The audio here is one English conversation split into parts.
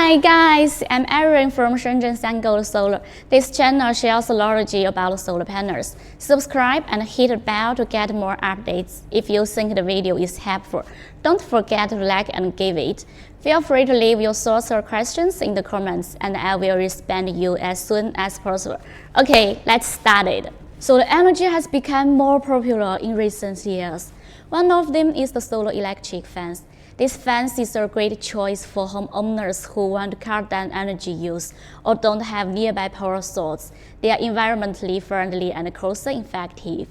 Hi guys, I'm Erin from Shenzhen Sungold Solar. This channel shares technology about solar panels. Subscribe and hit the bell to get more updates. If you think the video is helpful, don't forget to like and give it. Feel free to leave your thoughts or questions in the comments and I will respond to you as soon as possible. Okay, let's start it. Solar energy has become more popular in recent years. One of them is the solar electric fence. This fence is a great choice for homeowners who want to cut down energy use or don't have nearby power sources. They are environmentally friendly and cost-effective.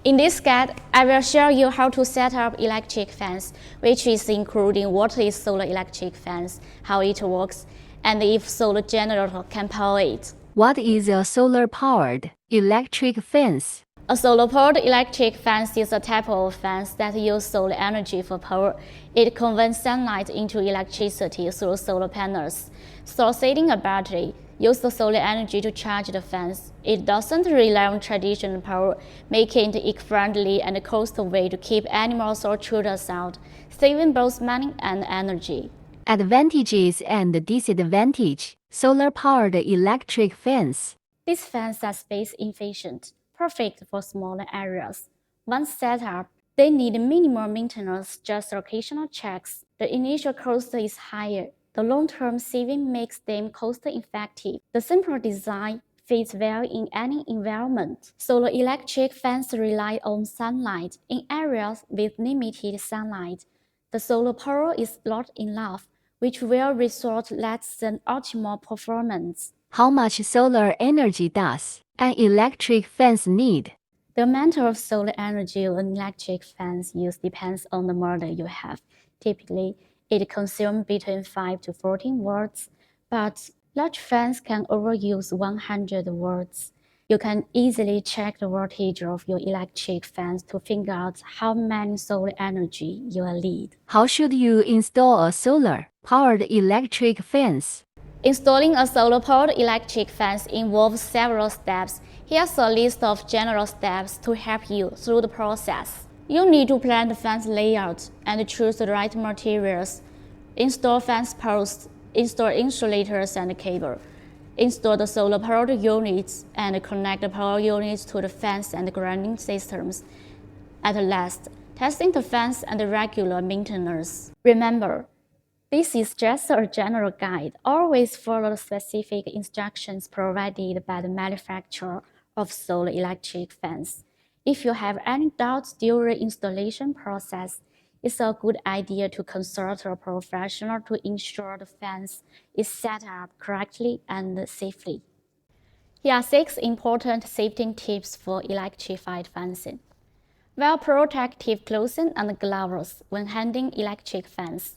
In this guide, I will show you how to set up electric fence, which is including what is solar electric fence, how it works, and if solar generator can power it. What is a solar-powered electric fence? A solar-powered electric fence is a type of fence that uses solar energy for power. It converts sunlight into electricity through solar panels. Sourcing a battery uses the solar energy to charge the fence. It doesn't rely on traditional power, making it eco-friendly and a cost way to keep animals or intruders out, saving both money and energy. Advantages and disadvantages. Solar-powered electric fence. These fences are space efficient, perfect for smaller areas. Once set up, they need minimal maintenance, just occasional checks. The initial cost is higher. The long-term saving makes them cost-effective. The simple design fits well in any environment. Solar electric fences rely on sunlight in areas with limited sunlight. The solar power is not enough, which will result less than optimal performance. How much solar energy does an electric fence need? The amount of solar energy an electric fence uses depends on the model you have. Typically, it consumes between 5 to 14 watts, but large fans can overuse 100 watts. You can easily check the wattage of your electric fence to figure out how many solar energy you will need. How should you install a solar-powered electric fence? Installing a solar-powered electric fence involves several steps. Here's a list of general steps to help you through the process. You need to plan the fence layout and choose the right materials. Install fence posts, install insulators and cable. Install the solar-powered units and connect the power units to the fence and grounding systems. At last, testing the fence and regular maintenance. Remember, this is just a general guide. Always follow the specific instructions provided by the manufacturer of solar electric fence. If you have any doubts during the installation process, it's a good idea to consult a professional to ensure the fence is set up correctly and safely. Here are 6 important safety tips for electrified fencing. Wear protective clothing and gloves when handling electric fence.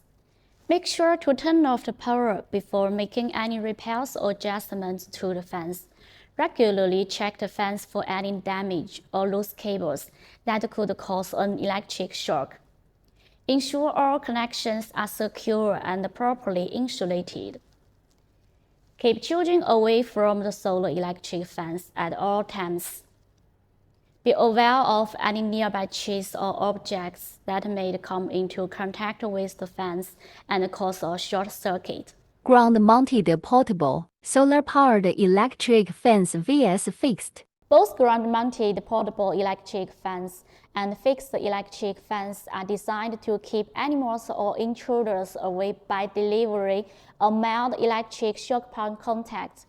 Make sure to turn off the power before making any repairs or adjustments to the fence. Regularly check the fence for any damage or loose cables that could cause an electric shock. Ensure all connections are secure and properly insulated. Keep children away from the solar electric fence at all times. Be aware of any nearby trees or objects that may come into contact with the fence and cause a short circuit. Ground-mounted portable, solar-powered electric fence vs fixed. Both ground-mounted portable electric fence and fixed electric fence are designed to keep animals or intruders away by delivering a mild electric shock contact.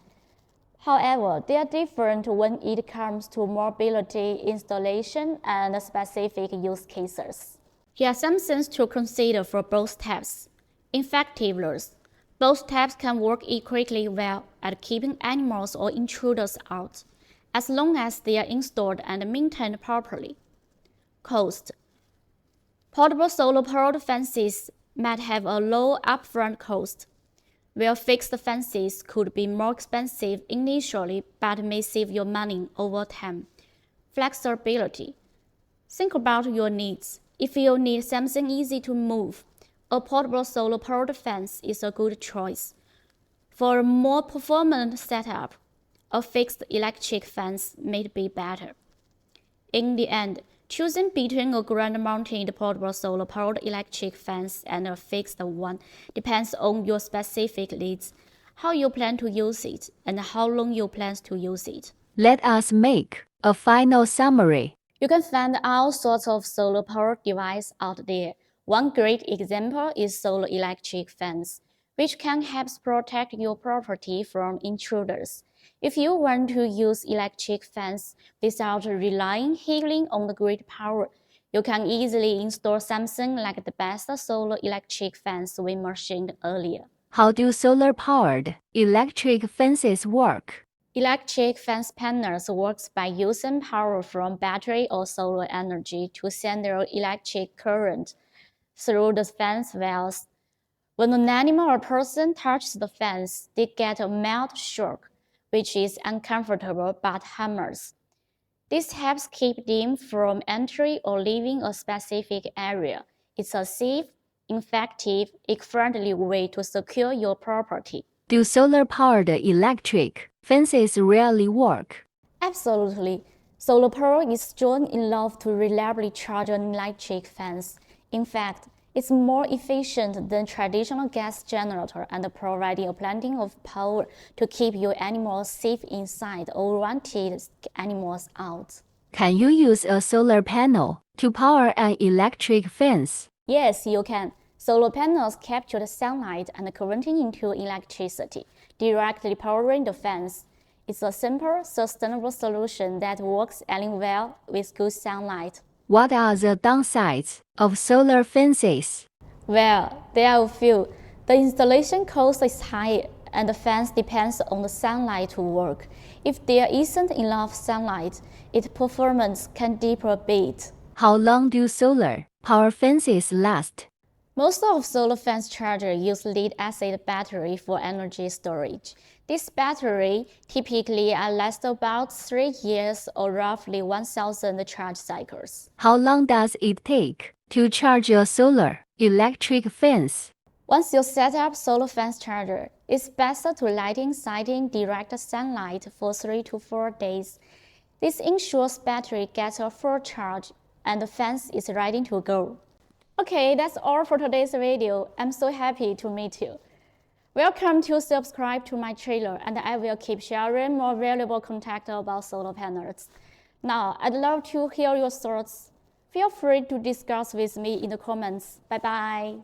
However, they are different when it comes to mobility, installation, and specific use cases. Here are some things to consider for both types. Effectiveness. Both types can work equally well at keeping animals or intruders out, as long as they are installed and maintained properly. Cost. Portable solar-powered fences might have a low upfront cost, where fixed fences could be more expensive initially but may save you money over time. Flexibility. Think about your needs. If you need something easy to move, a portable solar-powered fence is a good choice. For a more performant setup, a fixed electric fence may be better. In the end, Choosing between a ground-mounted portable solar-powered electric fence and a fixed one depends on your specific needs, how you plan to use it, and how long you plan to use it. Let us make a final summary. You can find all sorts of solar-powered devices out there. One great example is solar electric fence, which can help protect your property from intruders. If you want to use electric fence without relying heavily on the grid power, you can easily install something like the best solar electric fence we mentioned earlier. How do solar-powered electric fences work? Electric fence panels works by using power from battery or solar energy to send their electric current through the fence wires. When an animal or person touches the fence, they get a mild shock, which is uncomfortable but harmless. This helps keep them from entering or leaving a specific area. It's a safe, effective, eco-friendly way to secure your property. Do solar-powered electric fences really work? Absolutely. Solar power is strong enough to reliably charge an electric fence. In fact, it's more efficient than traditional gas generator and providing plenty of power to keep your animals safe inside or wanted animals out. Can you use a solar panel to power an electric fence? Yes, you can. Solar panels capture the sunlight and convert it into electricity, directly powering the fence. It's a simple, sustainable solution that works really well with good sunlight. What are the downsides of solar fences? Well, there are a few. The installation cost is high and the fence depends on the sunlight to work. If there isn't enough sunlight, its performance can dip a bit. How long do solar power fences last? Most of solar fence chargers use lead-acid battery for energy storage. This battery typically lasts about 3 years or roughly 1,000 charge cycles. How long does it take to charge a solar electric fence? Once you set up solar fence charger, it's best to let inside in direct sunlight for 3 to 4 days. This ensures battery gets a full charge and the fence is ready to go. Okay, that's all for today's video. I'm so happy to meet you. Welcome to subscribe to my channel and I will keep sharing more valuable content about solar panels. Now, I'd love to hear your thoughts. Feel free to discuss with me in the comments. Bye bye.